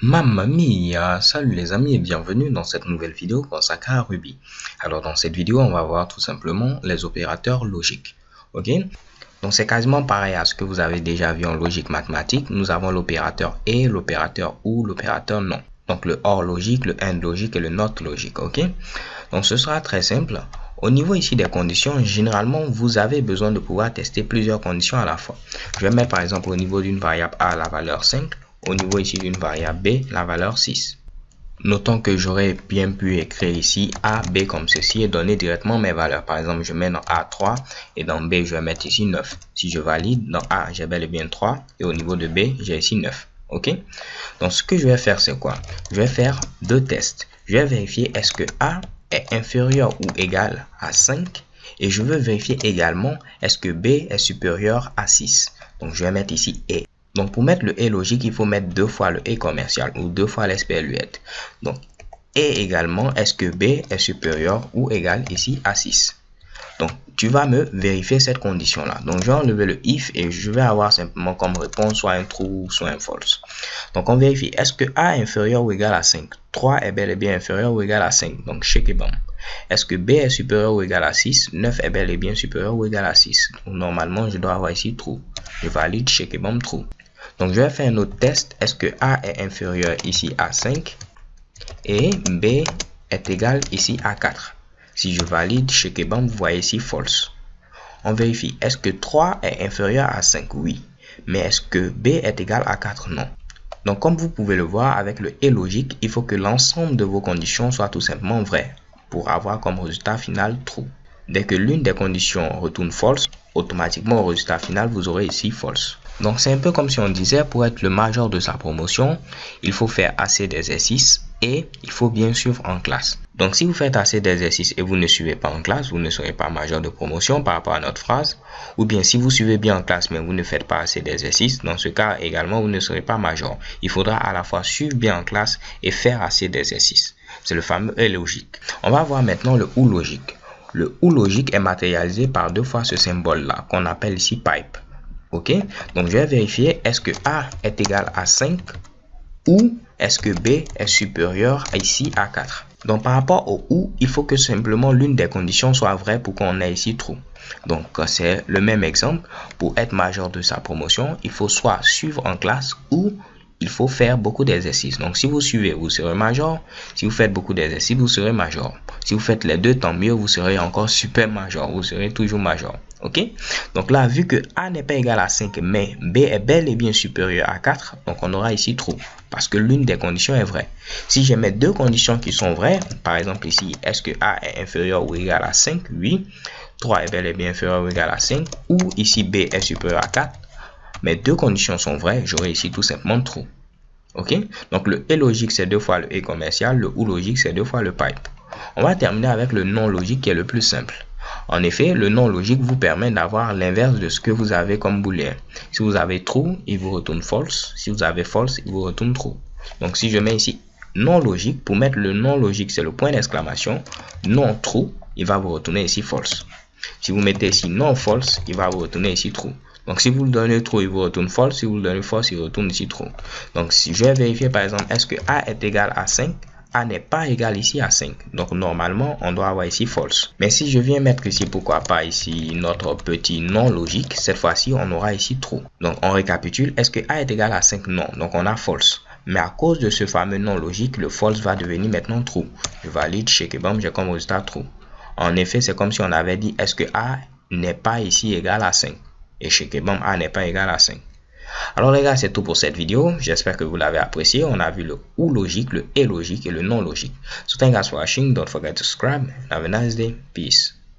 Mamma mia! Salut les amis et bienvenue dans cette nouvelle vidéo consacrée à Ruby. Alors dans cette vidéo, on va voir tout simplement les opérateurs logiques. Ok? Donc c'est quasiment pareil à ce que vous avez déjà vu en logique mathématique. Nous avons l'opérateur et, l'opérateur ou, l'opérateur non. Donc le OR logique, le AND logique et le NOT logique. Ok? Donc ce sera très simple. Au niveau ici des conditions, généralement, vous avez besoin de pouvoir tester plusieurs conditions à la fois. Je vais mettre par exemple au niveau d'une variable A la valeur 5. Au niveau ici d'une variable B, la valeur 6. Notons que j'aurais bien pu écrire ici A, B comme ceci et donner directement mes valeurs. Par exemple, je mets dans A 3 et dans B, je vais mettre ici 9. Si je valide, dans A, j'ai bel et bien 3 et au niveau de B, j'ai ici 9. Ok? Donc, ce que je vais faire, c'est quoi? Je vais faire deux tests. Je vais vérifier est-ce que A est inférieur ou égal à 5 et je veux vérifier également est-ce que B est supérieur à 6. Donc, je vais mettre ici et. Donc, pour mettre le et logique, il faut mettre deux fois le et commercial ou deux fois l'SPLUET. Donc, et également, est-ce que B est supérieur ou égal ici à 6? Donc, tu vas me vérifier cette condition-là. Donc, je vais enlever le if et je vais avoir simplement comme réponse soit un true, soit un false. Donc, on vérifie. Est-ce que A est inférieur ou égal à 5? 3 est bel et bien inférieur ou égal à 5. Donc, check et bam. Est-ce que B est supérieur ou égal à 6? 9 est bel et bien supérieur ou égal à 6. Donc, normalement, je dois avoir ici true. Je valide, check et bam, true. Donc, je vais faire un autre test. Est-ce que A est inférieur ici à 5 et B est égal ici à 4? Si je valide, check et bam, vous voyez ici false. On vérifie. Est-ce que 3 est inférieur à 5? Oui. Mais est-ce que B est égal à 4? Non. Donc, comme vous pouvez le voir, avec le et logique, il faut que l'ensemble de vos conditions soit tout simplement vrai pour avoir comme résultat final true. Dès que l'une des conditions retourne false, automatiquement au résultat final, vous aurez ici false. Donc, c'est un peu comme si on disait, pour être le major de sa promotion, il faut faire assez d'exercices et il faut bien suivre en classe. Donc, si vous faites assez d'exercices et vous ne suivez pas en classe, vous ne serez pas major de promotion par rapport à notre phrase. Ou bien, si vous suivez bien en classe mais vous ne faites pas assez d'exercices, dans ce cas également, vous ne serez pas major. Il faudra à la fois suivre bien en classe et faire assez d'exercices. C'est le fameux et logique. On va voir maintenant le ou logique. Le ou logique est matérialisé par deux fois ce symbole-là qu'on appelle ici pipe. Ok, donc je vais vérifier est-ce que A est égal à 5 ou est-ce que B est supérieur ici à 4. Donc par rapport au ou, il faut que simplement l'une des conditions soit vraie pour qu'on ait ici true. Donc c'est le même exemple. Pour être major de sa promotion, il faut soit suivre en classe ou il faut faire beaucoup d'exercices. Donc, si vous suivez, vous serez major. Si vous faites beaucoup d'exercices, vous serez major. Si vous faites les deux, tant mieux, vous serez encore super major. Vous serez toujours major. Ok? Donc là, vu que A n'est pas égal à 5, mais B est bel et bien supérieur à 4, donc on aura ici true. Parce que l'une des conditions est vraie. Si je mets deux conditions qui sont vraies, par exemple ici, est-ce que A est inférieur ou égal à 5? Oui. 3 est bel et bien inférieur ou égal à 5. Ou ici, B est supérieur à 4. Mes deux conditions sont vraies, j'aurai ici tout simplement true. Ok? Donc le et logique c'est deux fois le et commercial, le ou logique c'est deux fois le pipe. On va terminer avec le non logique qui est le plus simple. En effet, le non logique vous permet d'avoir l'inverse de ce que vous avez comme booléen. Si vous avez true, il vous retourne false. Si vous avez false, il vous retourne true. Donc si je mets ici non logique, pour mettre le non logique c'est le point d'exclamation, non true, il va vous retourner ici false. Si vous mettez ici non false, il va vous retourner ici true. Donc, si vous le donnez true, il vous retourne false. Si vous le donnez false, il retourne ici true. Donc, si je vais vérifier, par exemple, est-ce que A est égal à 5? A n'est pas égal ici à 5. Donc, normalement, on doit avoir ici false. Mais si je viens mettre ici, pourquoi pas ici, notre petit non logique, cette fois-ci, on aura ici true. Donc, on récapitule. Est-ce que A est égal à 5? Non. Donc, on a false. Mais à cause de ce fameux non logique, le false va devenir maintenant true. Je valide, check et bam, j'ai comme résultat true. En effet, c'est comme si on avait dit, est-ce que A n'est pas ici égal à 5? Et check et bam, A n'est pas égal à 5. Alors les gars, c'est tout pour cette vidéo. J'espère que vous l'avez apprécié. On a vu le ou logique, le et logique et le non logique. So thank you guys for watching. Don't forget to subscribe. Have a nice day. Peace.